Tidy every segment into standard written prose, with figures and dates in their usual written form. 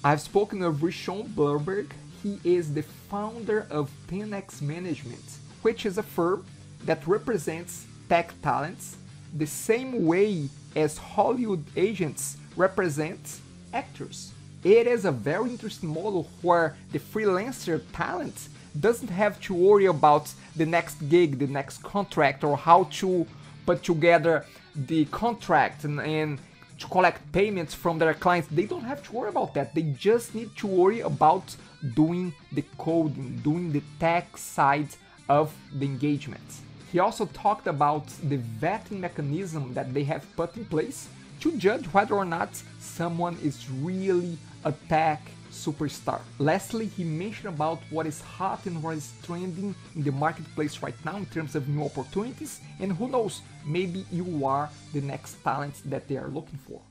I've spoken with Rishon Blumberg. He is the founder of 10x Management, which is a firm that represents tech talents the same way as Hollywood agents represent actors. It is a very interesting model where the freelancer talent doesn't have to worry about the next gig, the next contract, or how to put together the contract and to collect payments from their clients. They don't have to worry about that. They just need to worry about doing the coding, doing the tech side of the engagement. He also talked about the vetting mechanism that they have put in place to judge whether or not someone is really a tech superstar. Lastly, he mentioned about what is hot and what is trending in the marketplace right now in terms of new opportunities, and who knows, maybe you are the next talent that they are looking for.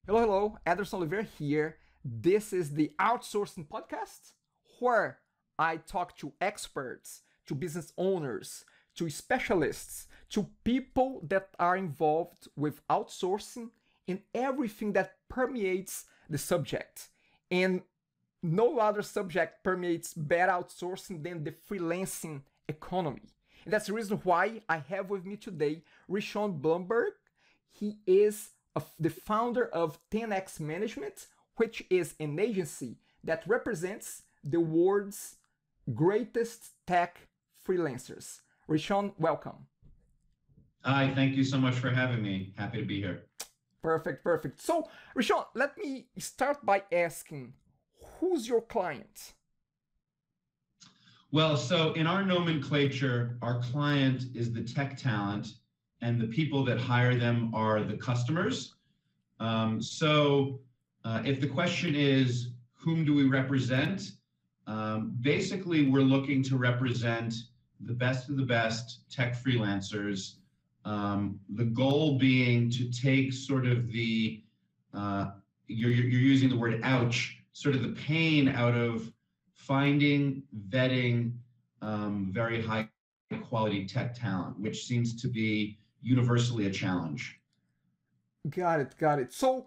Hello, Ederson Oliveira here. This is the Outsourcing Podcast, where I talk to experts, to business owners, to specialists, to people that are involved with outsourcing and everything that permeates the subject. And no other subject permeates better outsourcing than the freelancing economy. And that's the reason why I have with me today Rishon Blumberg. He is the founder of 10x Management, which is an agency that represents the world's greatest tech freelancers. Rishon, welcome. Hi, thank you so much for having me. Happy to be here. Perfect. So, Rishon, let me start by asking, who's your client? Well, so in our nomenclature, our client is the tech talent, and the people that hire them are the customers. If the question is, whom do we represent? Basically, we're looking to represent the best of the best tech freelancers. The goal being to take sort of the, you're using the word ouch, sort of the pain out of finding, vetting very high quality tech talent, which seems to be universally a challenge. Got it. So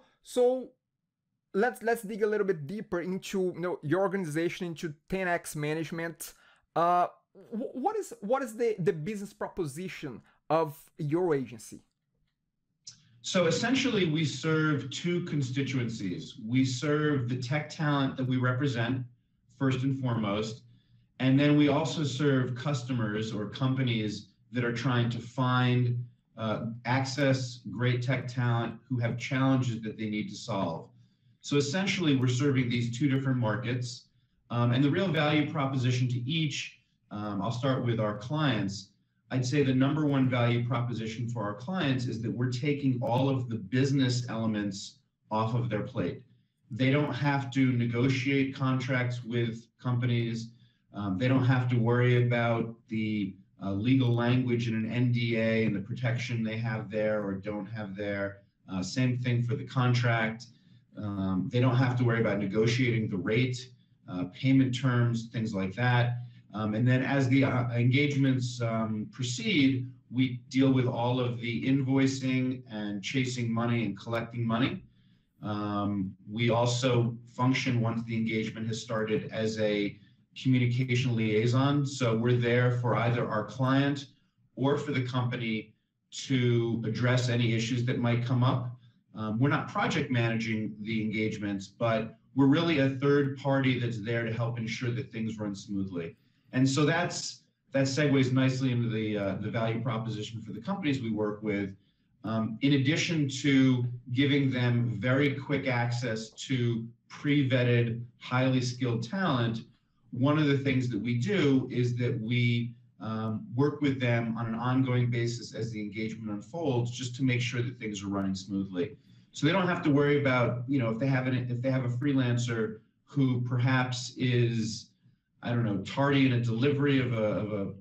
let's dig a little bit deeper into your organization, into 10x Management. What is the business proposition of your agency? So essentially, we serve two constituencies. We serve the tech talent that we represent, first and foremost, and then we also serve customers or companies that are trying to find, access great tech talent who have challenges that they need to solve. So essentially, we're serving these two different markets, and the real value proposition to each, I'll start with our clients. I'd say the number one value proposition for our clients is that we're taking all of the business elements off of their plate. They don't have to negotiate contracts with companies. They don't have to worry about the legal language in an NDA and the protection they have there or don't have there. Same thing for the contract. They don't have to worry about negotiating the rate, payment terms, things like that. And then as the engagements proceed, we deal with all of the invoicing and chasing money and collecting money. We also function, once the engagement has started, as a communication liaison. So we're there for either our client or for the company to address any issues that might come up. We're not project managing the engagements, but we're really a third party that's there to help ensure that things run smoothly. And so that segues nicely into the value proposition for the companies we work with. In addition to giving them very quick access to pre-vetted, highly skilled talent, one of the things that we do is that we work with them on an ongoing basis as the engagement unfolds, just to make sure that things are running smoothly. So they don't have to worry about, if they have a freelancer who perhaps is, I don't know, tardy in a delivery of a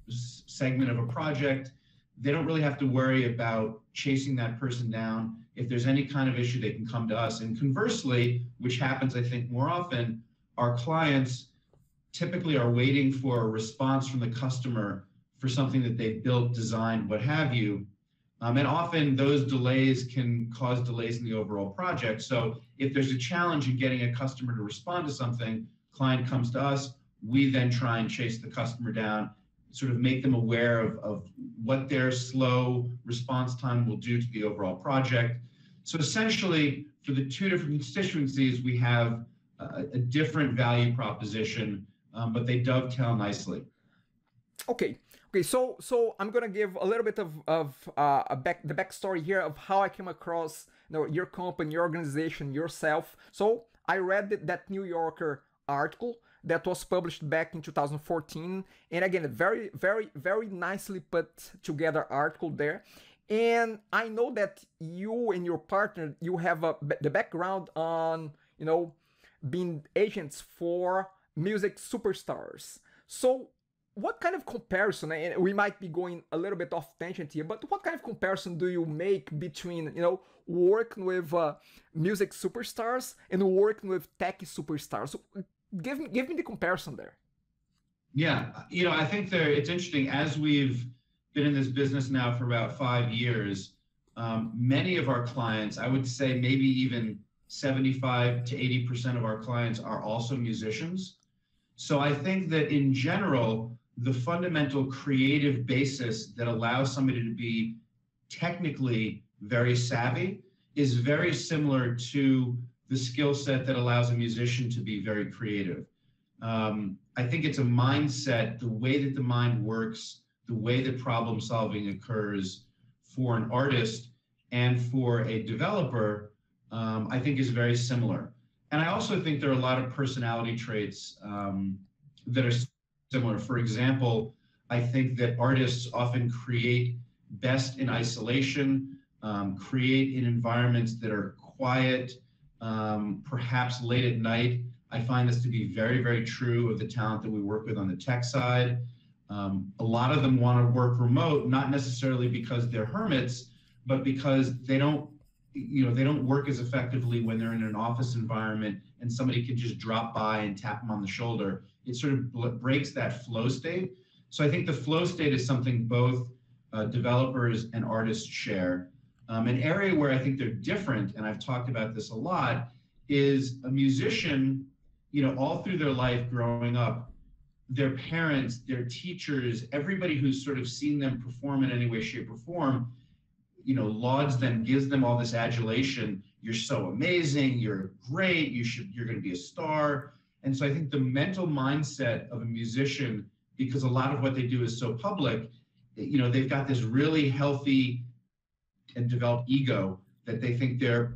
segment of a project. They don't really have to worry about chasing that person down. If there's any kind of issue, they can come to us. And conversely, which happens, I think, more often, our clients typically are waiting for a response from the customer for something that they've built, designed, what have you. And often those delays can cause delays in the overall project. So if there's a challenge in getting a customer to respond to something, client comes to us, we then try and chase the customer down, sort of make them aware of what their slow response time will do to the overall project. So essentially, for the two different constituencies, we have a different value proposition, but they dovetail nicely. Okay. Okay, so I'm gonna give a little bit of the backstory here of how I came across, you know, your company, your organization, yourself. So I read that New Yorker article that was published back in 2014, and again, a very nicely put together article there. And I know that you and your partner, you have the background on, you know, being agents for music superstars. So what kind of comparison, and we might be going a little bit off tangent here, but what kind of comparison do you make between, you know, working with music superstars and working with tech superstars? So give me the comparison there. Yeah, you know, I think it's interesting, as we've been in this business now for about 5 years, many of our clients, I would say maybe even 75 to 80% of our clients are also musicians. So I think that in general, the fundamental creative basis that allows somebody to be technically very savvy is very similar to the skill set that allows a musician to be very creative. I think it's a mindset, the way that the mind works, the way that problem solving occurs for an artist and for a developer, I think is very similar. And I also think there are a lot of personality traits that are similar. For example, I think that artists often create best in isolation, create in environments that are quiet, perhaps late at night. I find this to be very, very true of the talent that we work with on the tech side. A lot of them want to work remote, not necessarily because they're hermits, but because they don't work as effectively when they're in an office environment and somebody can just drop by and tap them on the shoulder. It sort of breaks that flow state. So I think the flow state is something both developers and artists share. An area where I think they're different, and I've talked about this a lot, is a musician, you know, all through their life growing up, their parents, their teachers, everybody who's sort of seen them perform in any way, shape, or form, you know, lauds them, gives them all this adulation. You're so amazing, you're great, you're going to be a star. And so I think the mental mindset of a musician, because a lot of what they do is so public, you know, they've got this really healthy and developed ego that they think they're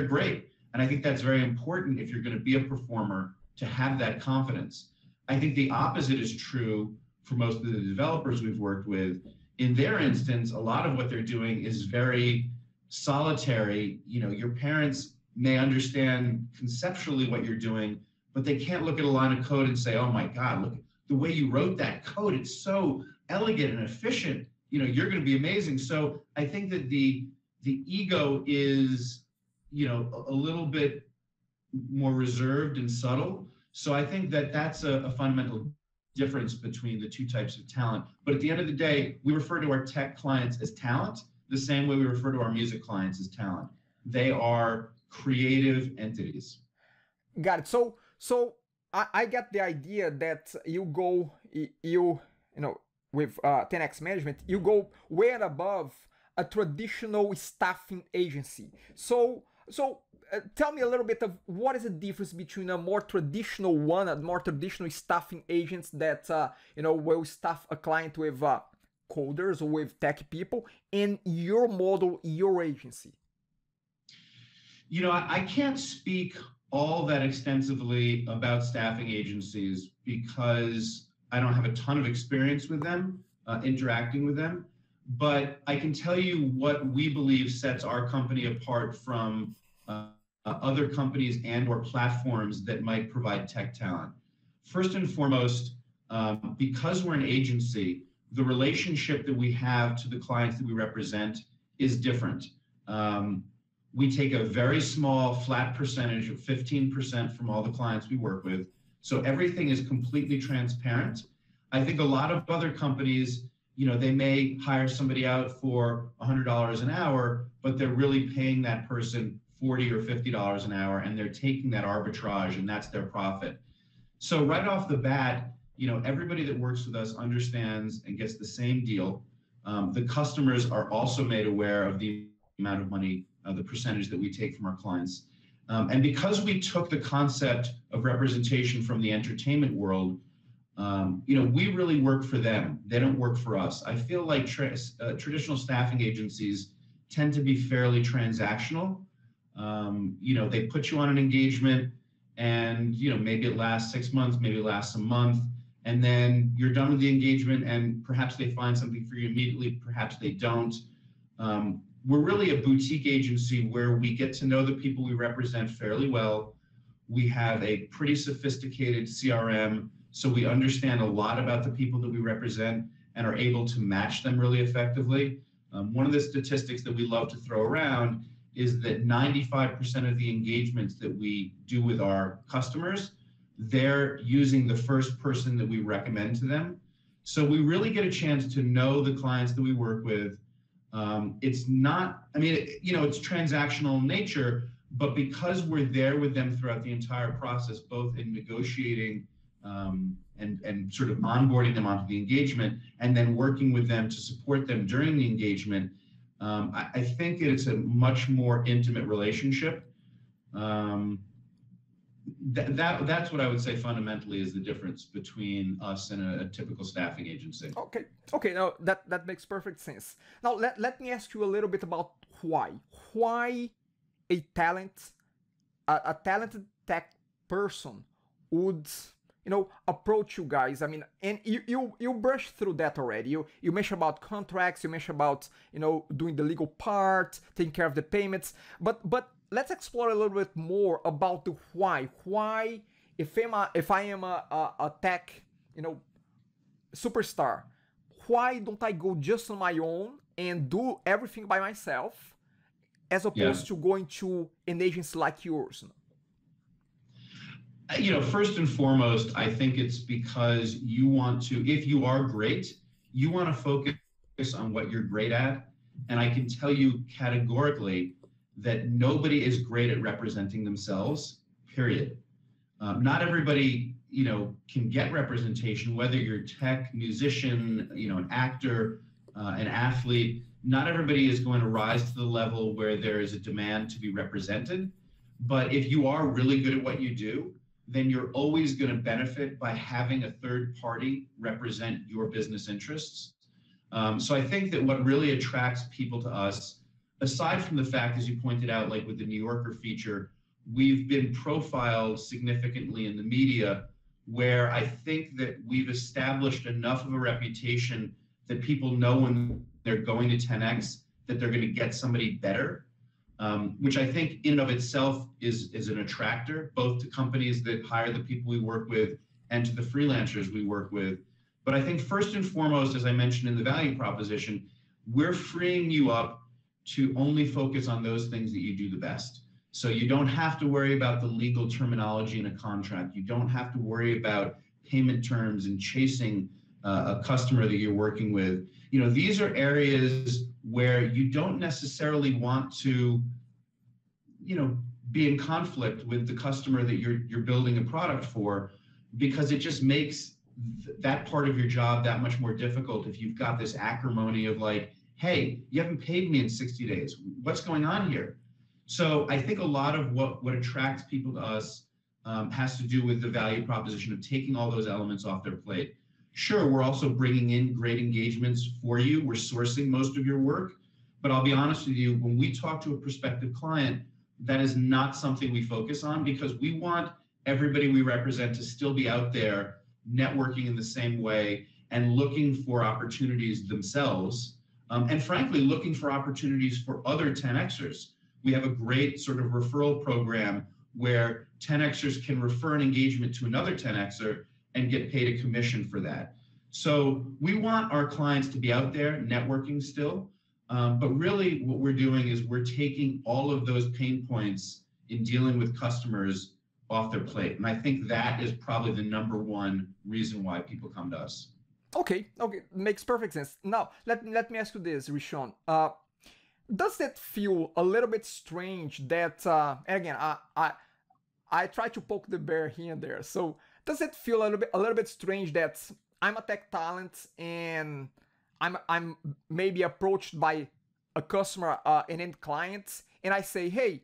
great. And I think that's very important if you're going to be a performer, to have that confidence. I think the opposite is true for most of the developers we've worked with. In their instance, a lot of what they're doing is very solitary. You know, your parents may understand conceptually what you're doing, but they can't look at a line of code and say, oh my God, look, the way you wrote that code, it's so elegant and efficient. You know, you're going to be amazing. So I think that the ego is, you know, a little bit more reserved and subtle. So I think that that's a fundamental difference between the two types of talent. But at the end of the day, we refer to our tech clients as talent the same way we refer to our music clients as talent. They are creative entities. Got it. So I get the idea that you know, with 10x management, you go way above a traditional staffing agency. So tell me a little bit of what is the difference between a more traditional staffing agents that you know, will staff a client with coders or with tech people, and your model, your agency. You know, I can't speak all that extensively about staffing agencies because I don't have a ton of experience with them, interacting with them. But I can tell you what we believe sets our company apart from other companies and or platforms that might provide tech talent. First and foremost, because we're an agency, the relationship that we have to the clients that we represent is different. We take a very small flat percentage of 15% from all the clients we work with. So everything is completely transparent. I think a lot of other companies, they may hire somebody out for $100 an hour, but they're really paying that person $40 or $50 an hour, and they're taking that arbitrage, and that's their profit. So right off the bat, everybody that works with us understands and gets the same deal. The customers are also made aware of the amount of money, the percentage that we take from our clients. And because we took the concept of representation from the entertainment world, we really work for them. They don't work for us. I feel like traditional staffing agencies tend to be fairly transactional. They put you on an engagement, and maybe it lasts 6 months, maybe it lasts a month, and then you're done with the engagement, and perhaps they find something for you immediately, perhaps they don't. We're really a boutique agency where we get to know the people we represent fairly well. We have a pretty sophisticated CRM, so we understand a lot about the people that we represent and are able to match them really effectively. One of the statistics that we love to throw around is that 95% of the engagements that we do with our customers, they're using the first person that we recommend to them. So we really get a chance to know the clients that we work with. It's not, it's transactional in nature, but because we're there with them throughout the entire process, both in negotiating and sort of onboarding them onto the engagement, and then working with them to support them during the engagement, I think it's a much more intimate relationship. That's what I would say fundamentally is the difference between us and a typical staffing agency. Okay, now that makes perfect sense. Now let me ask you a little bit about why a talented tech person would approach you guys. And you brushed through that already. You mentioned about contracts, you mentioned about doing the legal part, taking care of the payments, but let's explore a little bit more about the why. Why, if I am a tech superstar, why don't I go just on my own and do everything by myself, as opposed to going to an agency like yours? First and foremost, I think it's because you want to, if you are great, you want to focus on what you're great at. And I can tell you categorically that nobody is great at representing themselves, period. Not everybody, can get representation, whether you're tech, musician, an actor, an athlete. Not everybody is going to rise to the level where there is a demand to be represented. But if you are really good at what you do, then you're always going to benefit by having a third party represent your business interests. So I think that what really attracts people to us, aside from the fact, as you pointed out, like with the New Yorker feature, we've been profiled significantly in the media, where I think that we've established enough of a reputation that people know when they're going to 10X that they're going to get somebody better, which I think in and of itself is an attractor, both to companies that hire the people we work with and to the freelancers we work with. But I think first and foremost, as I mentioned in the value proposition, we're freeing you up to only focus on those things that you do the best. So you don't have to worry about the legal terminology in a contract. You don't have to worry about payment terms and chasing a customer that you're working with. These are areas where you don't necessarily want to, be in conflict with the customer that you're building a product for, because it just makes that part of your job that much more difficult if you've got this acrimony of like, hey, you haven't paid me in 60 days. What's going on here? So I think a lot of what attracts people to us has to do with the value proposition of taking all those elements off their plate. Sure, we're also bringing in great engagements for you. We're sourcing most of your work. But I'll be honest with you, when we talk to a prospective client, that is not something we focus on, because we want everybody we represent to still be out there networking in the same way and looking for opportunities themselves. And frankly, looking for opportunities for other 10Xers. We have a great sort of referral program where 10Xers can refer an engagement to another 10Xer and get paid a commission for that. So we want our clients to be out there networking still, but really what we're doing is we're taking all of those pain points in dealing with customers off their plate. And I think that is probably the number one reason why people come to us. Okay, okay, makes perfect sense. Now, let me ask you this, Rishon. Does it feel a little bit strange that, and again, I try to poke the bear here and there. So does it feel a little bit strange that I'm a tech talent and I'm maybe approached by a customer, an end client, and I say, hey,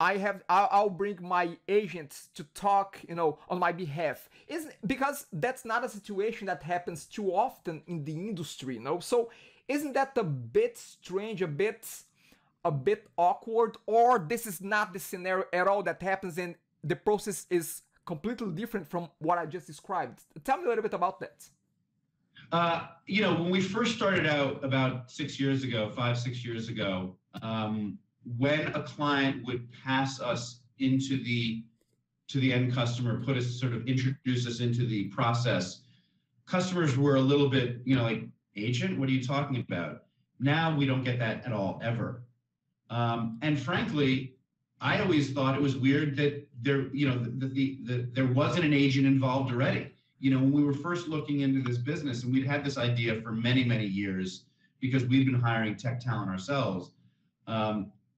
I'll bring my agents to talk, on my behalf. Isn't because that's not a situation that happens too often in the industry. So isn't that a bit strange, a bit awkward, or this is not the scenario at all that happens and the process is completely different from what I just described? Tell me a little bit about that. When we first started out about 6 years ago, 5, 6 years ago, when a client would pass us into to the end customer, introduce us into the process, customers were a little bit, like, agent, what are you talking about? Now we don't get that at all, ever. And frankly, I always thought it was weird that there wasn't an agent involved already. When we were first looking into this business, and we'd had this idea for many, many years because we've been hiring tech talent ourselves,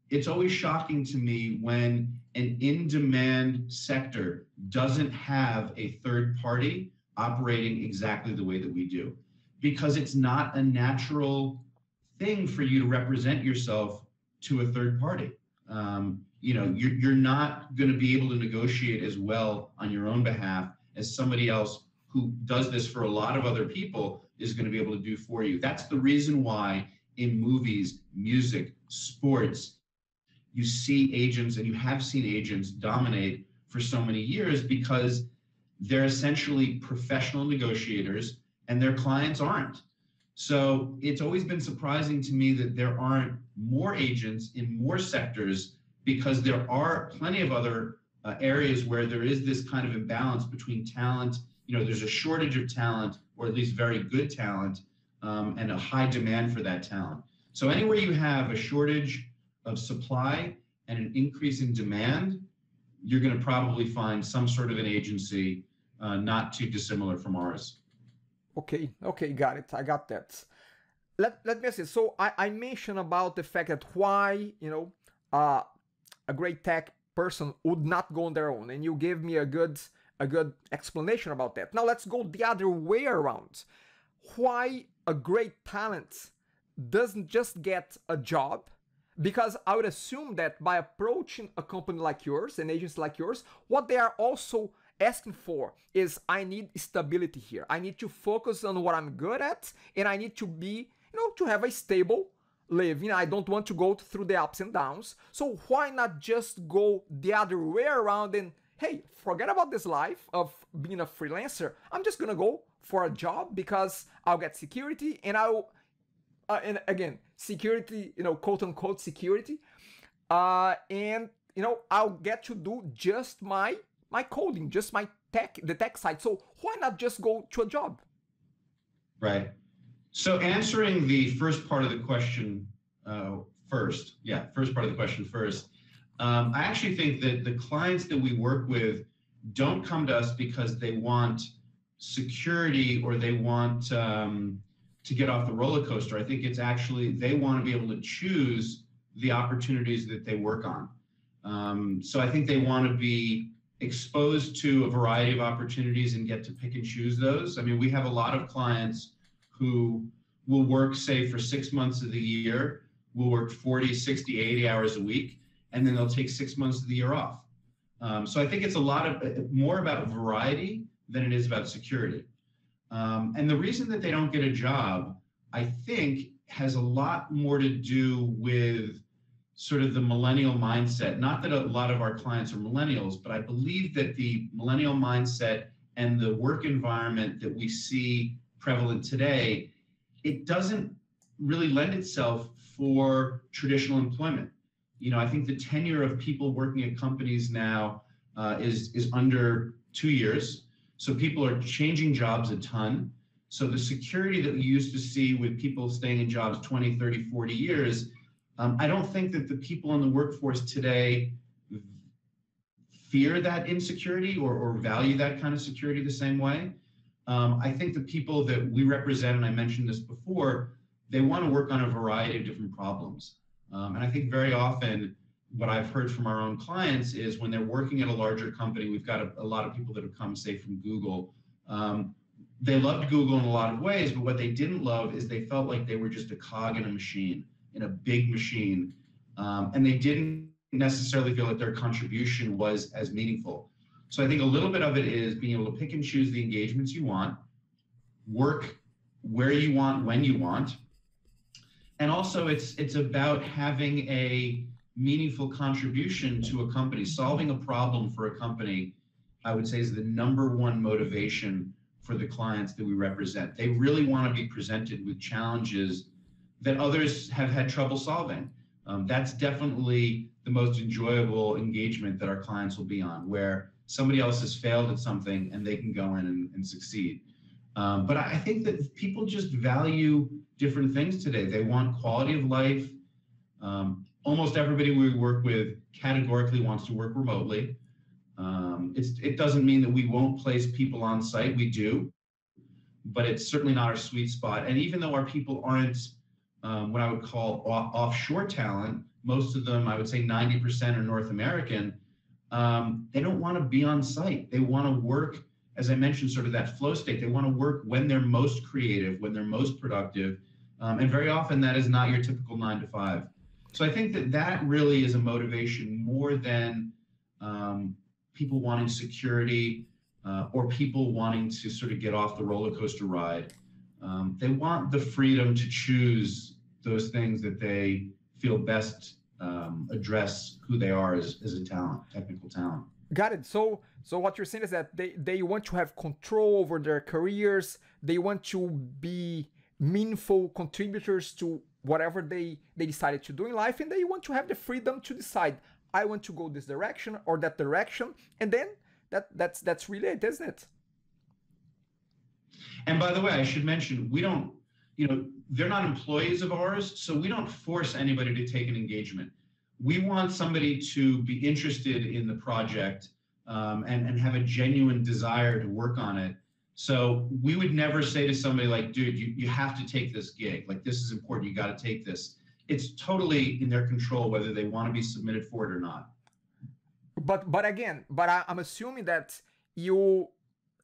it's always shocking to me when an in-demand sector doesn't have a third party operating exactly the way that we do, because it's not a natural thing for you to represent yourself to a third party. You're not going to be able to negotiate as well on your own behalf as somebody else who does this for a lot of other people is going to be able to do for you. That's the reason why in movies, music, sports, you see agents, and you have seen agents dominate for so many years, because they're essentially professional negotiators and their clients aren't. So it's always been surprising to me that there aren't more agents in more sectors, because there are plenty of other areas where there is this kind of imbalance between talent. There's a shortage of talent, or at least very good talent, and a high demand for that talent. So anywhere you have a shortage of supply and an increase in demand, you're going to probably find some sort of an agency not too dissimilar from ours. Okay, got it. I got that. Let me say. So I mentioned about the fact that why a great tech person would not go on their own, and you gave me a good explanation about that. Now let's go the other way around. Why a great talent doesn't just get a job? Because I would assume that by approaching a company like yours, an agency like yours, what they are also asking for is, I need stability here. I need to focus on what I'm good at, and I need to be, to have a stable living. I don't want to go through the ups and downs. So why not just go the other way around and, hey, forget about this life of being a freelancer. I'm just going to go for a job because I'll get security, and and again, security, quote unquote security. And, I'll get to do just my coding, just the tech side. So why not just go to a job? Right. So answering the first part of the question first. I actually think that the clients that we work with don't come to us because they want security or they want to get off the roller coaster. I think it's actually they want to be able to choose the opportunities that they work on. So I think they want to be exposed to a variety of opportunities and get to pick and choose those. I mean, we have a lot of clients who will work, say, for 6 months of the year, will work 40, 60, 80 hours a week, and then they'll take 6 months of the year off. So I think it's more about variety than it is about security. And the reason that they don't get a job, I think, has a lot more to do with sort of the millennial mindset. Not that a lot of our clients are millennials, but I believe that the millennial mindset and the work environment that we see prevalent today, it doesn't really lend itself for traditional employment. I think the tenure of people working at companies now is under 2 years. So people are changing jobs a ton. So the security that we used to see with people staying in jobs 20, 30, 40 years, I don't think that the people in the workforce today fear that insecurity or value that kind of security the same way. I think the people that we represent, and I mentioned this before, they want to work on a variety of different problems. And I think very often what I've heard from our own clients is when they're working at a larger company, we've got a lot of people that have come, say, from Google. They loved Google in a lot of ways, but what they didn't love is they felt like they were just a cog in a machine, in a big machine. And they didn't necessarily feel like their contribution was as meaningful. So I think a little bit of it is being able to pick and choose the engagements you want, work where you want, when you want. And also it's about having a meaningful contribution to a company. Solving a problem for a company, I would say, is the #1 motivation for the clients that we represent. They really want to be presented with challenges that others have had trouble solving. That's definitely the most enjoyable engagement that our clients will be on, where somebody else has failed at something and they can go in and succeed. But I think that people just value different things today. They want quality of life. Almost everybody we work with categorically wants to work remotely. It doesn't mean that we won't place people on site. We do, but it's certainly not our sweet spot. And even though our people aren't what I would call offshore talent, most of them, I would say 90% are North American, they don't want to be on site. They want to work, as I mentioned, sort of that flow state. They want to work when they're most creative, when they're most productive. And very often that is not your typical 9 to 5. So I think that really is a motivation more than people wanting security or people wanting to sort of get off the roller coaster ride. They want the freedom to choose those things that they feel best address who they are as a talent, technical talent. Got it. So what you're saying is that they want to have control over their careers. They want to be meaningful contributors to whatever they decided to do in life, and they want to have the freedom to decide, I want to go this direction or that direction, and then that's really it, isn't it? And by the way, I should mention, we don't, they're not employees of ours, so we don't force anybody to take an engagement. We want somebody to be interested in the project and have a genuine desire to work on it. So we would never say to somebody like, dude, you have to take this gig. Like, this is important. You got to take this. It's totally in their control whether they want to be submitted for it or not. But I'm assuming that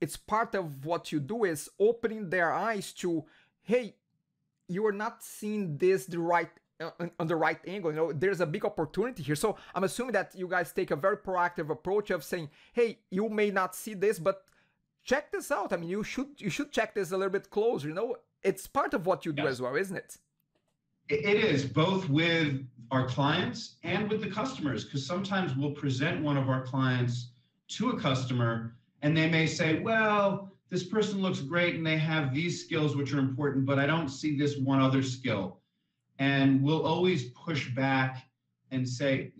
it's part of what you do is opening their eyes to, hey, you are not seeing this on the right angle. There's a big opportunity here. So I'm assuming that you guys take a very proactive approach of saying, hey, you may not see this, but check this out. I mean, you should check this a little bit closer. It's part of what you do as well, isn't it? It is, both with our clients and with the customers, because sometimes we'll present one of our clients to a customer and they may say, well, this person looks great and they have these skills which are important, but I don't see this one other skill. And we'll always push back and say,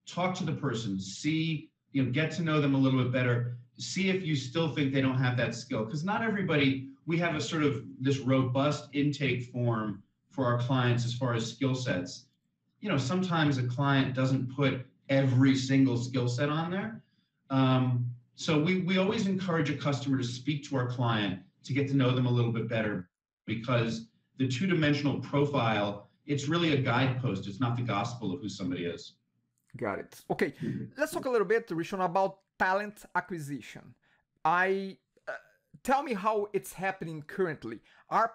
talk to the person, see, get to know them a little bit better, see if you still think they don't have that skill. Because not everybody, we have a sort of this robust intake form for our clients as far as skill sets. Sometimes a client doesn't put every single skill set on there. So we always encourage a customer to speak to our client to get to know them a little bit better, because the two-dimensional profile, it's really a guidepost. It's not the gospel of who somebody is. Got it. Okay, let's talk a little bit, Rishon, about talent acquisition. Tell me how it's happening currently. Are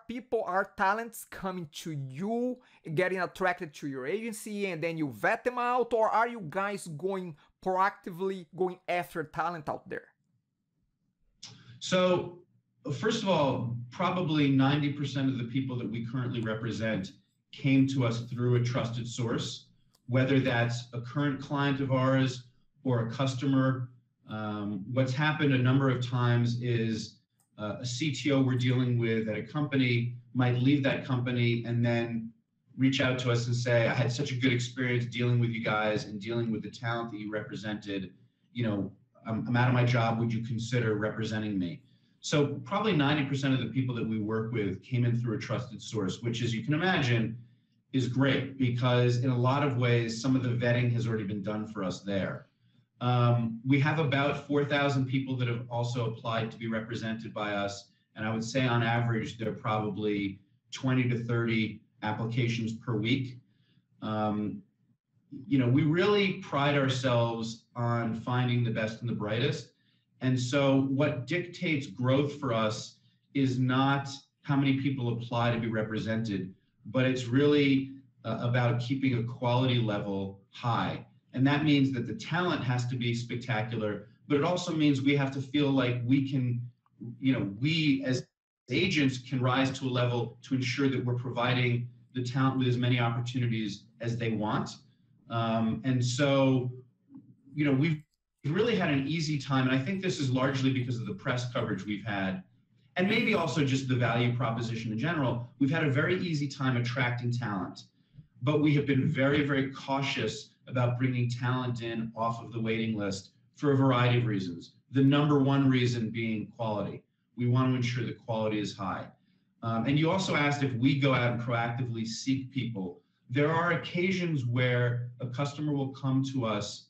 talents coming to you, getting attracted to your agency, and then you vet them out, or are you guys proactively going after talent out there? So, first of all, probably 90% of the people that we currently represent came to us through a trusted source, whether that's a current client of ours or a customer. What's happened a number of times is a CTO we're dealing with at a company might leave that company and then reach out to us and say, I had such a good experience dealing with you guys and dealing with the talent that you represented. I'm out of my job. Would you consider representing me? So probably 90% of the people that we work with came in through a trusted source, which, as you can imagine, is great because in a lot of ways, some of the vetting has already been done for us there. We have about 4,000 people that have also applied to be represented by us. And I would say on average, there are probably 20 to 30 applications per week. We really pride ourselves on finding the best and the brightest. And so what dictates growth for us is not how many people apply to be represented, but it's really about keeping a quality level high. And that means that the talent has to be spectacular, but it also means we have to feel like we can, we as agents can rise to a level to ensure that we're providing the talent with as many opportunities as they want. And so, we've really had an easy time. And I think this is largely because of the press coverage we've had, and maybe also just the value proposition in general. We've had a very easy time attracting talent, but we have been very, very cautious about bringing talent in off of the waiting list for a variety of reasons. The number one reason being quality. We want to ensure that quality is high. And you also asked if we go out and proactively seek people. There are occasions where a customer will come to us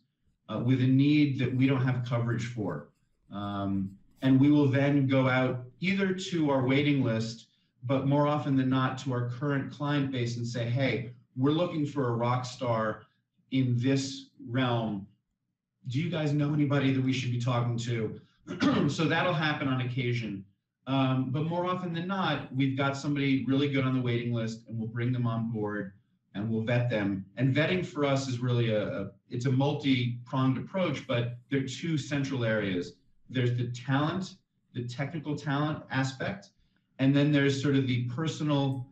with a need that we don't have coverage for. And we will then go out either to our waiting list, but more often than not to our current client base and say, hey, we're looking for a rock star in this realm. Do you guys know anybody that we should be talking to? So that'll happen on occasion. But more often than not, we've got somebody really good on the waiting list and we'll bring them on board and we'll vet them. And vetting for us is really it's a multi-pronged approach, but there are two central areas. There's the talent, the technical talent aspect, and then there's sort of the personality,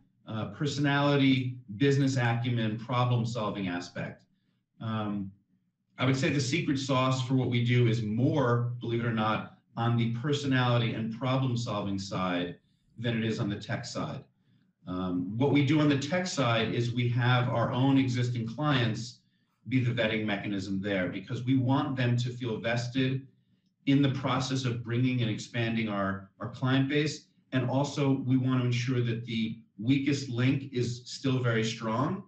business acumen, problem-solving aspect. I would say the secret sauce for what we do is more, believe it or not, on the personality and problem-solving side than it is on the tech side. What we do on the tech side is we have our own existing clients be the vetting mechanism there, because we want them to feel vested in the process of bringing and expanding our client base. And also we want to ensure that the weakest link is still very strong,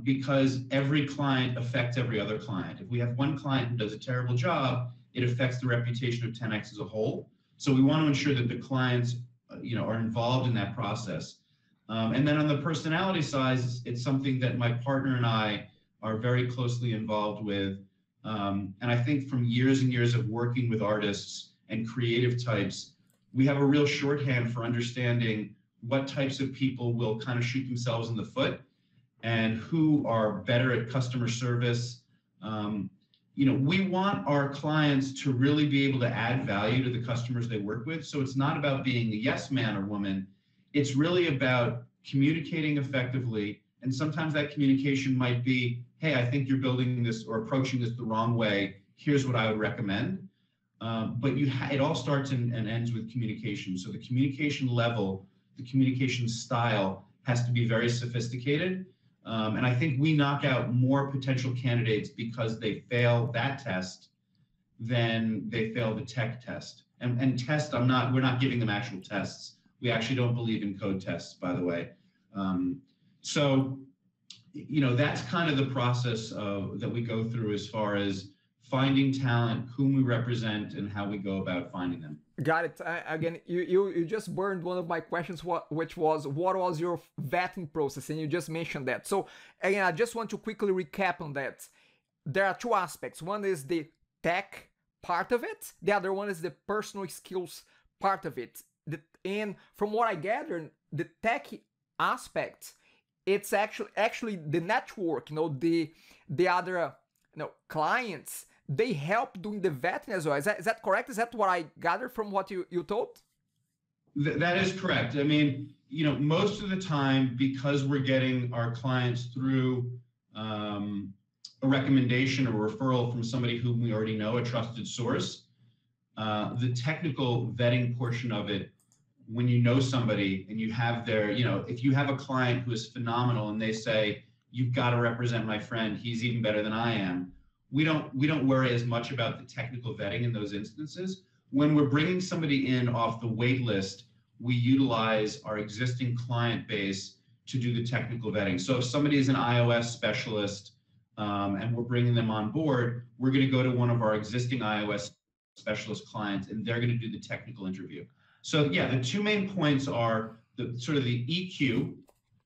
because every client affects every other client. If we have one client who does a terrible job, it affects the reputation of 10X as a whole. So we want to ensure that the clients, are involved in that process. And then on the personality side, it's something that my partner and I are very closely involved with. And I think from years and years of working with artists and creative types, we have a real shorthand for understanding what types of people will kind of shoot themselves in the foot and who are better at customer service. We want our clients to really be able to add value to the customers they work with. So it's not about being a yes man or woman. It's really about communicating effectively. And sometimes that communication might be, hey, I think you're building this or approaching this the wrong way. Here's what I would recommend. But it all starts and ends with communication. So the communication level, the communication style has to be very sophisticated. And I think we knock out more potential candidates because they fail that test than they fail the tech test. And test, we're not giving them actual tests. We actually don't believe in code tests, by the way. So that's kind of the process that we go through as far as finding talent, whom we represent, and how we go about finding them. Got it. Again, you just burned one of my questions, which was, what was your vetting process? And you just mentioned that. So again, I just want to quickly recap on that. There are two aspects. One is the tech part of it. The other one is the personal skills part of it. And from what I gathered, the tech aspect, it's actually the network, the other clients, they help doing the vetting as well. Is that correct? Is that what I gathered from what you told? That is correct. I mean, most of the time, because we're getting our clients through a recommendation or referral from somebody whom we already know, a trusted source, the technical vetting portion of it, when you know somebody and you have if you have a client who is phenomenal and they say, you've got to represent my friend, he's even better than I am. We don't worry as much about the technical vetting in those instances. When we're bringing somebody in off the wait list, we utilize our existing client base to do the technical vetting. So if somebody is an iOS specialist, and we're bringing them on board, we're going to go to one of our existing iOS specialist clients, and they're going to do the technical interview. So yeah, the two main points are the sort of the EQ,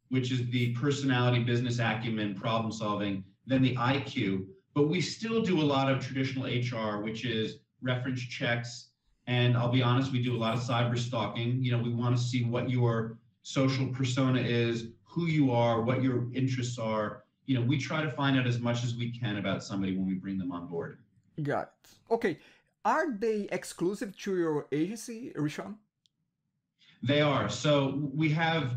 which is the personality, business acumen, problem solving, then the IQ. But we still do a lot of traditional HR, which is reference checks. And I'll be honest, we do a lot of cyber stalking. You know, we want to see what your social persona is, who you are, what your interests are. You know, we try to find out as much as we can about somebody when we bring them on board. Got it. Okay. Are they exclusive to your agency, Rishon? They are. So we have,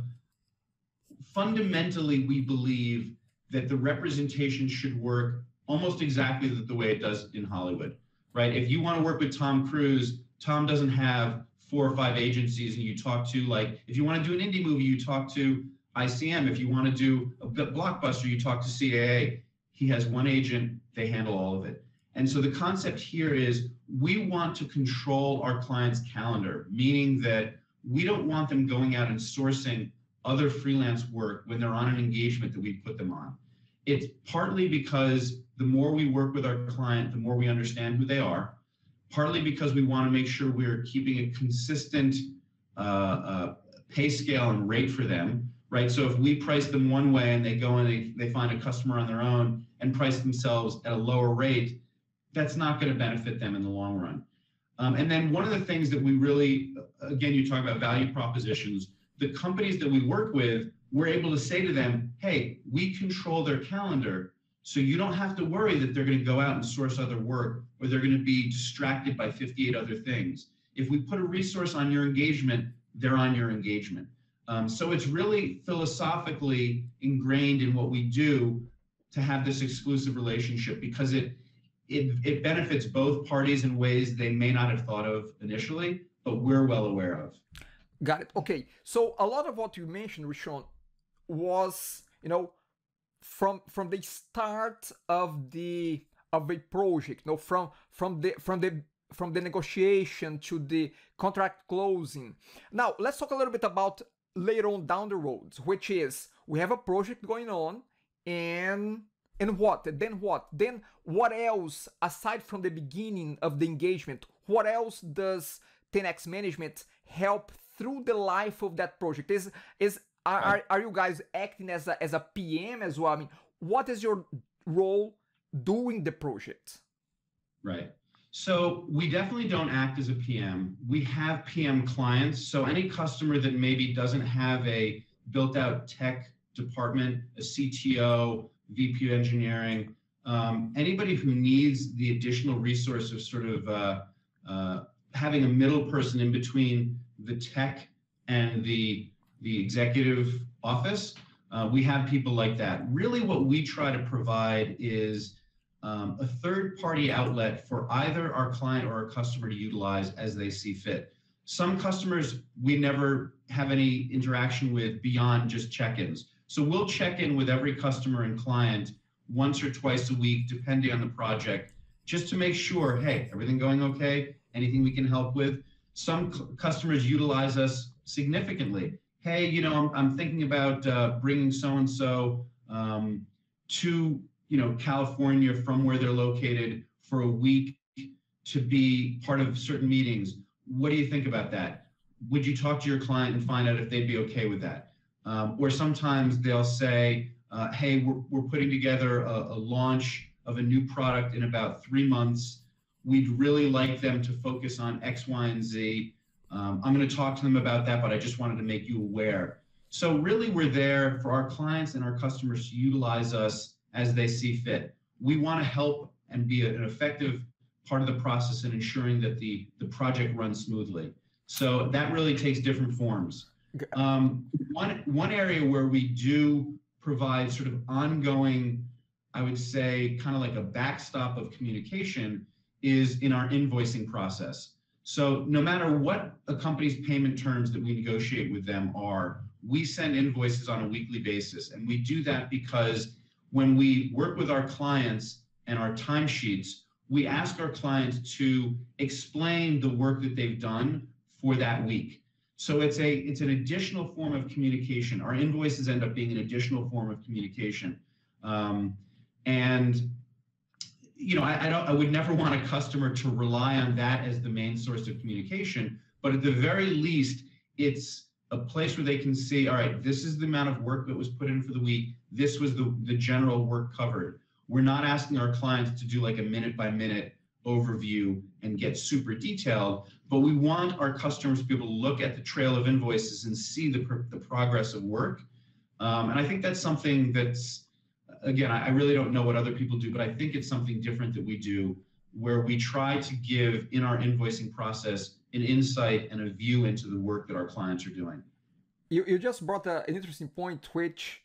fundamentally, we believe that the representation should work almost exactly the way it does in Hollywood, right? If you want to work with Tom Cruise, Tom doesn't have 4 or 5 agencies and you talk to, like, if you want to do an indie movie, you talk to ICM. If you want to do a blockbuster, you talk to CAA. He has one agent, they handle all of it. And so the concept here is we want to control our client's calendar, meaning that we don't want them going out and sourcing other freelance work when they're on an engagement that we put them on. It's partly because the more we work with our client, the more we understand who they are, partly because we want to make sure we're keeping a consistent pay scale and rate for them, right? So if we price them one way and they go and they find a customer on their own and price themselves at a lower rate, that's not going to benefit them in the long run. And then one of the things that we really, again, you talk about value propositions, the companies that we work with, we're able to say to them, hey, we control their calendar, so you don't have to worry that they're going to go out and source other work or they're going to be distracted by 58 other things. If we put a resource on your engagement, they're on your engagement. So it's really philosophically ingrained in what we do to have this exclusive relationship, because it benefits both parties in ways they may not have thought of initially, but we're well aware of. Got it. Okay. So a lot of what you mentioned, Rishon, was, you know, from the start of a project, you know, from the negotiation to the contract closing. Now let's talk a little bit about later on down the road, which is we have a project going on, and what? Then what? Then what else aside from the beginning of the engagement? What else does 10x management help through the life of that project? Are you guys acting as a PM as well? I mean, what is your role during the project? Right. So we definitely don't act as a PM. We have PM clients. So any customer that maybe doesn't have a built out tech department, a CTO, VP of engineering, anybody who needs the additional resource of sort of having a middle person in between the tech and the executive office, we have people like that. Really what we try to provide is a third-party outlet for either our client or our customer to utilize as they see fit. Some customers we never have any interaction with beyond just check-ins. So we'll check in with every customer and client once or twice a week, depending on the project, just to make sure, hey, everything going okay? Anything we can help with? Some customers utilize us significantly. Hey, you know, I'm thinking about bringing so-and-so to, you know, California from where they're located for a week to be part of certain meetings. What do you think about that? Would you talk to your client and find out if they'd be okay with that? Or sometimes they'll say, hey, we're putting together a launch of a new product in about 3 months. We'd really like them to focus on X, Y, and Z. I'm going to talk to them about that, but I just wanted to make you aware. So really, we're there for our clients and our customers to utilize us as they see fit. We want to help and be an effective part of the process in ensuring that the project runs smoothly. So that really takes different forms. One area where we do provide sort of ongoing, I would say, kind of like a backstop of communication is in our invoicing process. So no matter what a company's payment terms that we negotiate with them are, we send invoices on a weekly basis. And we do that because when we work with our clients and our timesheets, we ask our clients to explain the work that they've done for that week. So it's an additional form of communication. Our invoices end up being an additional form of communication. And I would never want a customer to rely on that as the main source of communication, but at the very least, it's a place where they can see, all right, this is the amount of work that was put in for the week. This was the general work covered. We're not asking our clients to do like a minute by minute overview and get super detailed, but we want our customers to be able to look at the trail of invoices and see the progress of work. And I think that's something that's, again, I really don't know what other people do, but I think it's something different that we do, where we try to give in our invoicing process an insight and a view into the work that our clients are doing. You just brought an interesting point, which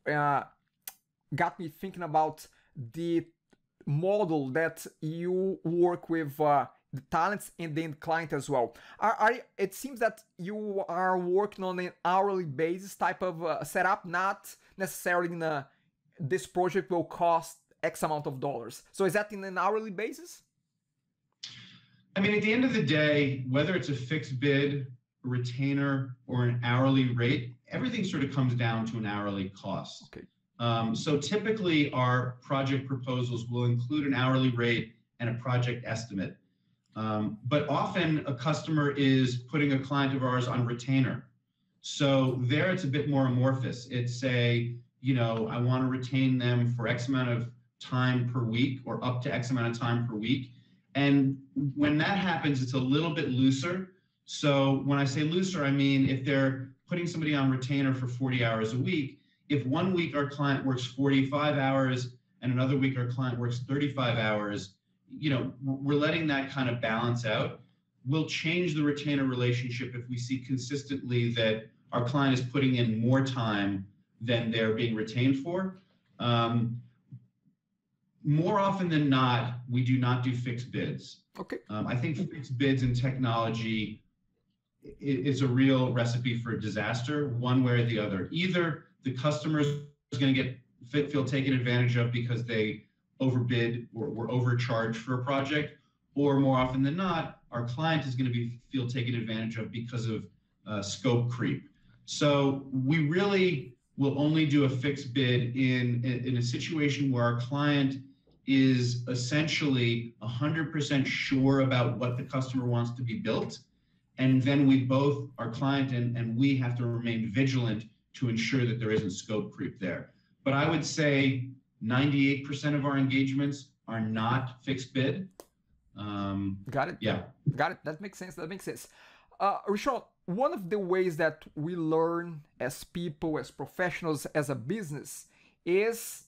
got me thinking about the model that you work with the talents and then client as well. It seems that you are working on an hourly basis type of setup, not necessarily in this project will cost X amount of dollars. So is that in an hourly basis? I mean, at the end of the day, whether it's a fixed bid, a retainer, or an hourly rate, everything sort of comes down to an hourly cost. Okay. So typically our project proposals will include an hourly rate and a project estimate. But often a customer is putting a client of ours on retainer. So there it's a bit more amorphous. It's I want to retain them for X amount of time per week or up to X amount of time per week. And when that happens, it's a little bit looser. So when I say looser, I mean if they're putting somebody on retainer for 40 hours a week, if one week our client works 45 hours and another week our client works 35 hours, we're letting that kind of balance out. We'll change the retainer relationship if we see consistently that our client is putting in more time than they're being retained for. More often than not, we do not do fixed bids. Okay. I think fixed bids in technology is a real recipe for disaster, one way or the other. Either the customer is going to feel taken advantage of because they overbid or were overcharged for a project, or more often than not, our client is going to feel taken advantage of because of scope creep. So we really will only do a fixed bid in a situation where our client is essentially 100% sure about what the customer wants to be built. And then we both, our client and we, have to remain vigilant to ensure that there isn't scope creep there. But I would say 98% of our engagements are not fixed bid. Got it. Yeah. Got it. That makes sense. Rishon, one of the ways that we learn as people, as professionals, as a business is,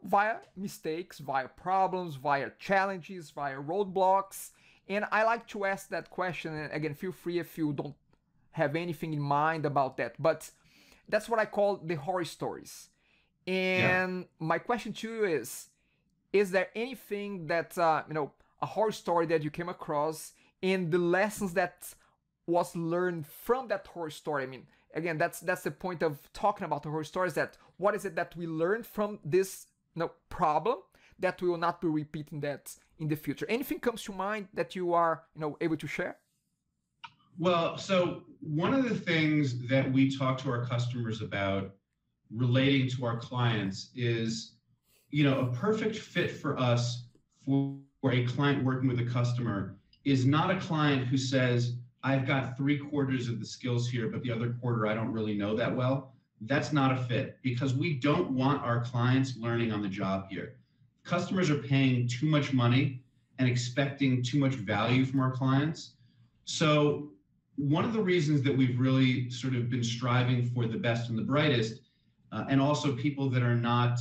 via mistakes, via problems, via challenges, via roadblocks. And I like to ask that question. And again, feel free if you don't have anything in mind about that. But that's what I call the horror stories. And my question to you is there anything that, a horror story that you came across and the lessons that was learned from that horror story? I mean, again, that's the point of talking about the horror stories, that what is it that we learned from this problem that we will not be repeating that in the future? Anything comes to mind that you are, able to share? Well, so one of the things that we talk to our customers about relating to our clients is, a perfect fit for us for a client working with a customer is not a client who says, I've got 3/4 of the skills here, but the other quarter I don't really know that well. That's not a fit, because we don't want our clients learning on the job here. Customers are paying too much money and expecting too much value from our clients. So one of the reasons that we've really sort of been striving for the best and the brightest, and also people that are not,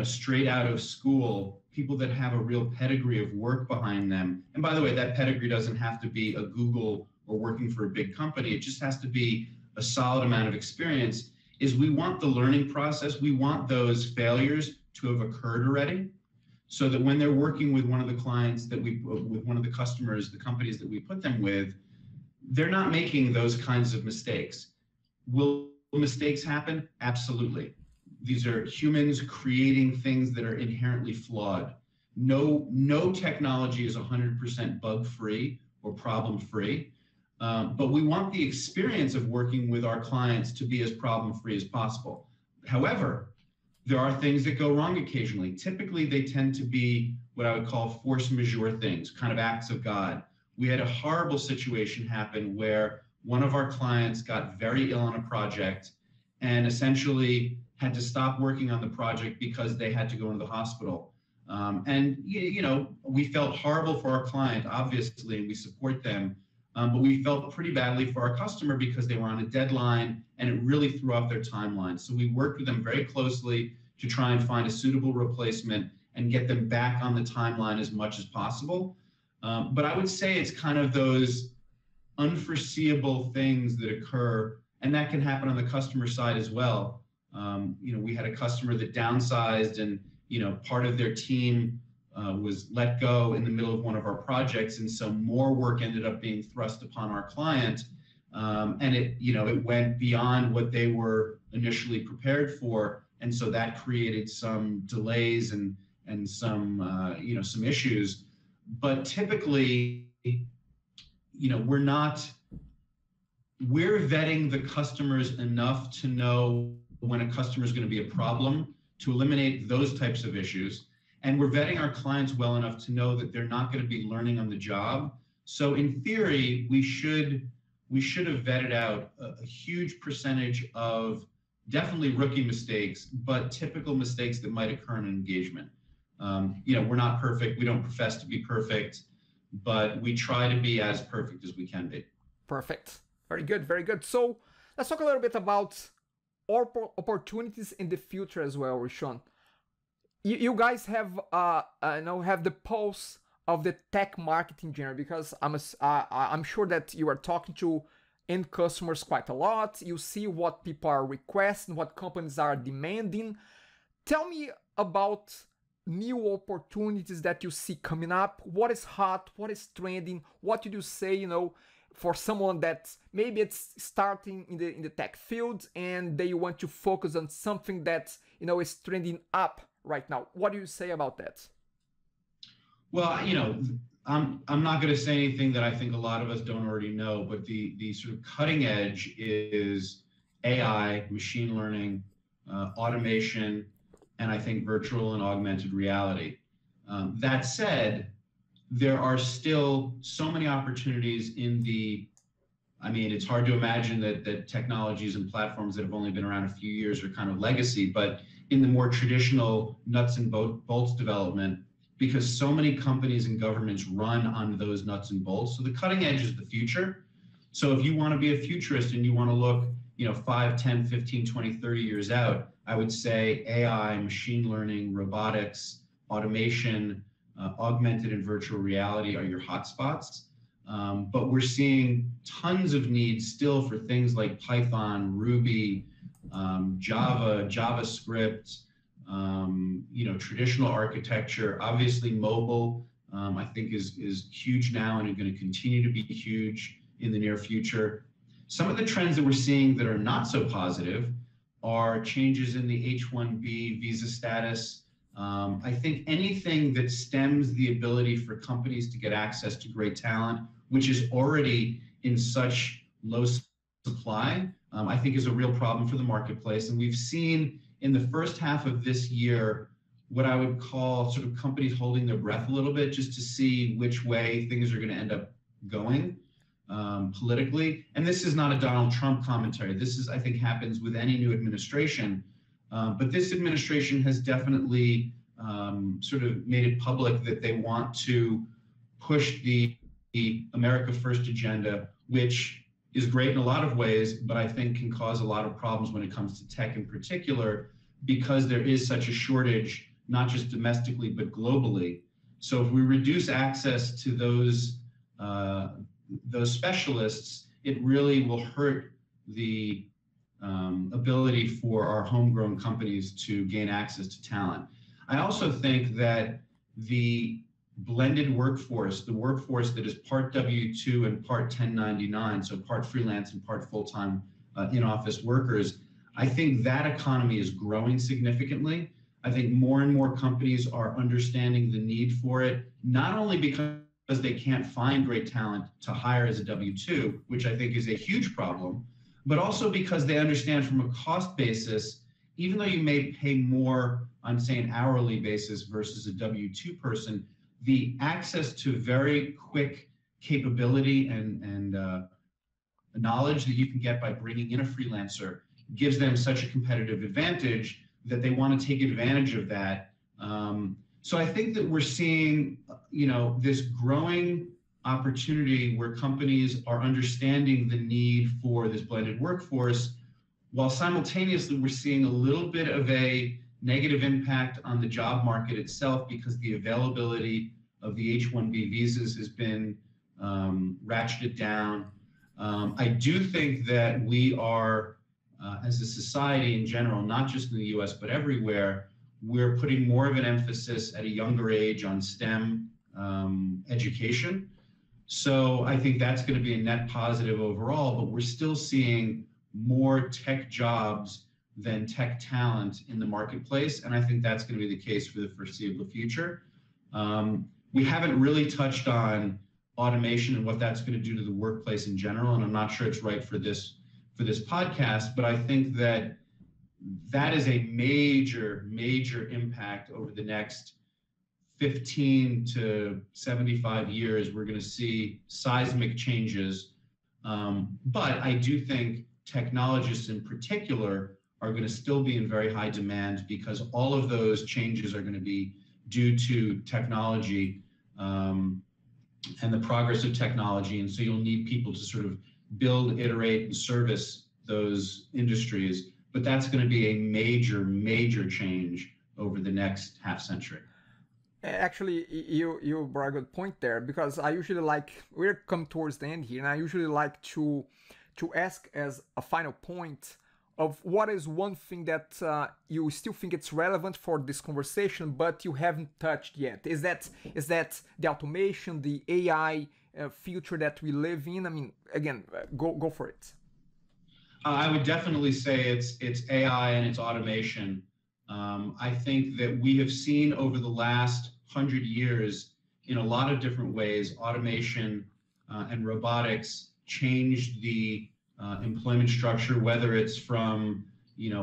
straight out of school, people that have a real pedigree of work behind them. And by the way, that pedigree doesn't have to be a Google or working for a big company. It just has to be a solid amount of experience. Is we want the learning process, we want those failures to have occurred already, so that when they're working with one of the clients with one of the customers, the companies that we put them with, they're not making those kinds of mistakes. Will mistakes happen? Absolutely. These are humans creating things that are inherently flawed. No technology is 100% bug-free or problem-free, but we want the experience of working with our clients to be as problem-free as possible. However, there are things that go wrong occasionally. Typically, they tend to be what I would call force majeure things, kind of acts of God. We had a horrible situation happen where one of our clients got very ill on a project and essentially had to stop working on the project because they had to go into the hospital. And we felt horrible for our client, obviously, and we support them. But we felt pretty badly for our customer because they were on a deadline and it really threw off their timeline. So we worked with them very closely to try and find a suitable replacement and get them back on the timeline as much as possible. But I would say it's kind of those unforeseeable things that occur, and that can happen on the customer side as well. We had a customer that downsized and, part of their team was let go in the middle of one of our projects, and so more work ended up being thrust upon our client, and it went beyond what they were initially prepared for, and so that created some delays and some issues. But typically, we're vetting the customers enough to know when a customer is going to be a problem to eliminate those types of issues. And we're vetting our clients well enough to know that they're not going to be learning on the job. So in theory, we should have vetted out a huge percentage of definitely rookie mistakes, but typical mistakes that might occur in an engagement. We're not perfect. We don't profess to be perfect, but we try to be as perfect as we can be. Perfect. Very good. Very good. So let's talk a little bit about opportunities in the future as well, Rishon. You guys have have the pulse of the tech market in general, because I'm sure that you are talking to end customers quite a lot. You see what people are requesting, what companies are demanding. Tell me about new opportunities that you see coming up. What is hot? What is trending? What did you say, for someone that maybe it's starting in the tech field and they want to focus on something that, is trending up right now? What do you say about that? Well, I'm not going to say anything that I think a lot of us don't already know, but the sort of cutting edge is AI, machine learning, automation, and I think virtual and augmented reality. That said, there are still so many opportunities it's hard to imagine that technologies and platforms that have only been around a few years are kind of legacy, but in the more traditional nuts and bolts development, because so many companies and governments run on those nuts and bolts. So the cutting edge is the future. So if you want to be a futurist and you want to look, 5, 10, 15, 20, 30 years out, I would say AI, machine learning, robotics, automation, augmented and virtual reality are your hotspots. But we're seeing tons of needs still for things like Python, Ruby, Java, JavaScript, traditional architecture. Obviously mobile, I think is huge now and are going to continue to be huge in the near future. Some of the trends that we're seeing that are not so positive are changes in the H-1B visa status. I think anything that stems the ability for companies to get access to great talent, which is already in such low supply, I think is a real problem for the marketplace. And we've seen in the first half of this year what I would call sort of companies holding their breath a little bit just to see which way things are going to end up going politically. And this is not a Donald Trump commentary. This is, I think, happens with any new administration. But this administration has definitely sort of made it public that they want to push the America First agenda, which is great in a lot of ways, but I think can cause a lot of problems when it comes to tech in particular, because there is such a shortage, not just domestically, but globally. So if we reduce access to those specialists, it really will hurt the ability for our homegrown companies to gain access to talent. I also think that the blended workforce, the workforce that is part W-2 and part 1099, so part freelance and part full-time in-office workers, I think that economy is growing significantly. I think more and more companies are understanding the need for it, not only because they can't find great talent to hire as a W-2, which I think is a huge problem, but also because they understand from a cost basis, even though you may pay more on, say, an hourly basis versus a W-2 person, the access to very quick capability and knowledge that you can get by bringing in a freelancer gives them such a competitive advantage that they want to take advantage of that. So I think that we're seeing, this growing opportunity where companies are understanding the need for this blended workforce, while simultaneously we're seeing a little bit of a negative impact on the job market itself because the availability of the H-1B visas has been ratcheted down. I do think that we are, as a society in general, not just in the US, but everywhere, we're putting more of an emphasis at a younger age on STEM education. So I think that's going to be a net positive overall, but we're still seeing more tech jobs than tech talent in the marketplace. And I think that's going to be the case for the foreseeable future. We haven't really touched on automation and what that's going to do to the workplace in general. And I'm not sure it's right for this podcast, but I think that is a major impact over the next 15 to 75 years. We're going to see seismic changes. But I do think technologists in particular are going to still be in very high demand because all of those changes are going to be due to technology and the progress of technology. And so you'll need people to sort of build, iterate, and service those industries. But that's going to be a major change over the next half century. Actually, you brought a good point there, because I usually we're coming towards the end here, and I usually like to ask as a final point of what is one thing that you still think it's relevant for this conversation, but you haven't touched yet. Is that the automation, the AI future that we live in? I mean, again, go for it. I would definitely say it's AI and it's automation. I think that we have seen over the last 100 years, in a lot of different ways, automation and robotics changed the employment structure, whether it's from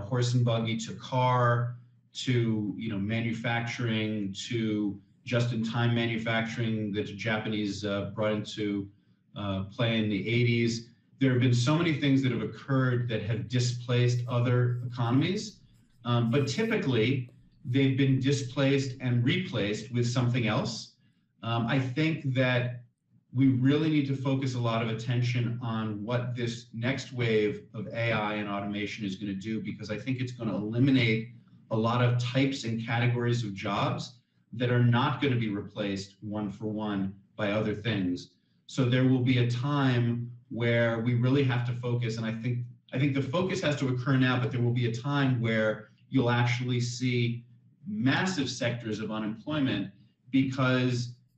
horse and buggy to car to manufacturing to just-in-time manufacturing that the Japanese brought into play in the 80s. There have been so many things that have occurred that have displaced other economies, but typically they've been displaced and replaced with something else. I think that we really need to focus a lot of attention on what this next wave of AI and automation is going to do, because I think it's going to eliminate a lot of types and categories of jobs that are not going to be replaced one for one by other things. So there will be a time where we really have to focus, and I think the focus has to occur now, but there will be a time where you'll actually see massive sectors of unemployment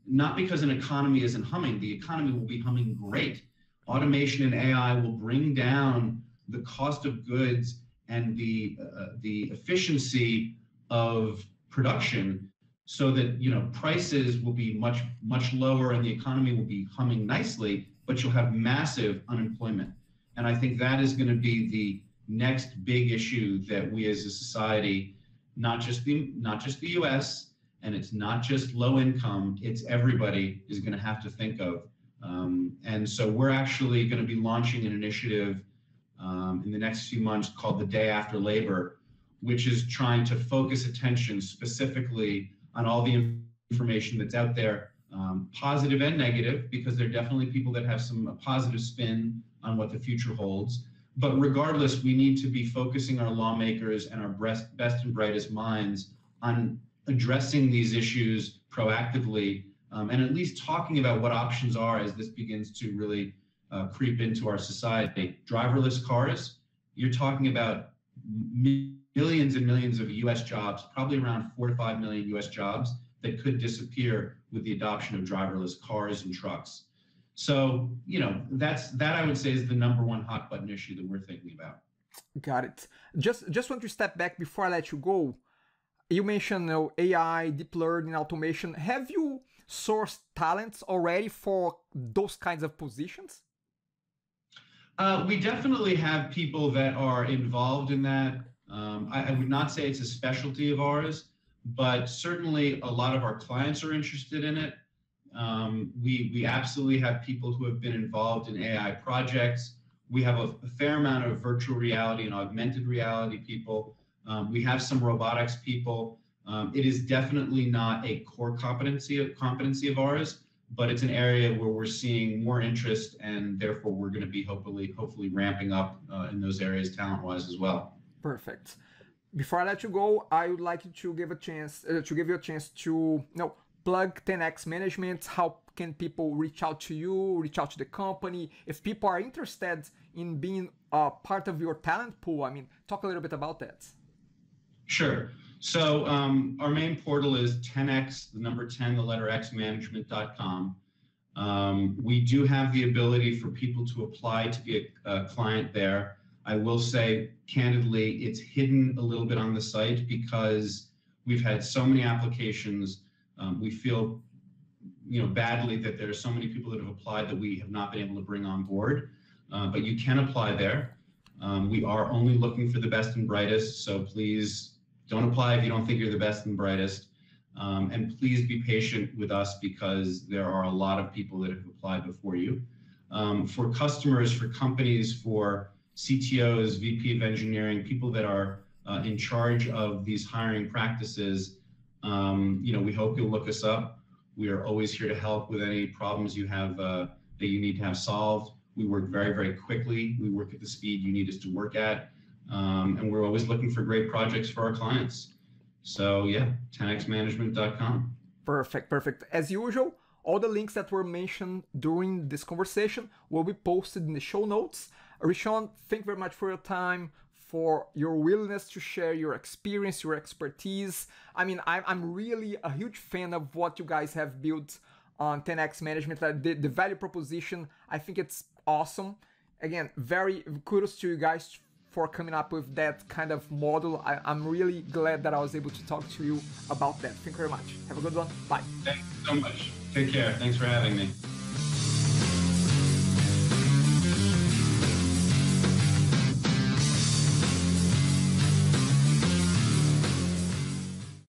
not because an economy isn't humming. The economy will be humming great. Automation and AI will bring down the cost of goods and the efficiency of production, so that prices will be much lower and the economy will be humming nicely, but you'll have massive unemployment. And I think that is going to be the next big issue that we as a society, not just the US, and it's not just low income, it's everybody is going to have to think of. And so we're actually going to be launching an initiative in the next few months called the Day After Labor, which is trying to focus attention specifically on all the information that's out there, positive and negative, because there are definitely people that have some positive spin on what the future holds. But regardless, we need to be focusing our lawmakers and our best and brightest minds on addressing these issues proactively, and at least talking about what options are as this begins to really creep into our society. Driverless cars, you're talking about millions and millions of US jobs, probably around 4 to 5 million US jobs that could disappear with the adoption of driverless cars and trucks. So, that I would say is the number one hot button issue that we're thinking about. Got it. Just want to step back before I let you go. You mentioned AI, deep learning, automation. Have you sourced talents already for those kinds of positions? We definitely have people that are involved in that. I would not say it's a specialty of ours, but certainly a lot of our clients are interested in it. We absolutely have people who have been involved in AI projects. We have a fair amount of virtual reality and augmented reality people. We have some robotics people. It is definitely not a core competency of ours, but it's an area where we're seeing more interest, and therefore we're going to be hopefully ramping up in those areas talent-wise as well. Perfect. Before I let you go, I would like to give you a chance to plug 10x Management. How can people reach out to you, reach out to the company? If people are interested in being part of your talent pool, I mean, talk a little bit about that. Sure. So our main portal is 10x, the number 10, the letter X, management.com. We do have the ability for people to apply to be a client there. I will say, candidly, it's hidden a little bit on the site because we've had so many applications. We feel, badly that there are so many people that have applied that we have not been able to bring on board. But you can apply there. We are only looking for the best and brightest, so please don't apply if you don't think you're the best and brightest. And please be patient with us because there are a lot of people that have applied before you. For customers, for companies, for CTOs, VP of engineering, people that are in charge of these hiring practices, we hope you'll look us up. We are always here to help with any problems you have that you need to have solved. We work very, very quickly. We work at the speed you need us to work at. And we're always looking for great projects for our clients. So yeah, 10xmanagement.com. Perfect. As usual, all the links that were mentioned during this conversation will be posted in the show notes. Rishon, thank you very much for your time, for your willingness to share your experience, your expertise. I mean, I'm really a huge fan of what you guys have built on 10x Management. The value proposition, I think it's awesome. Again, very kudos to you guys for coming up with that kind of model. I'm really glad that I was able to talk to you about that. Thank you very much. Have a good one. Bye. Thanks so much. Take care. Thanks for having me.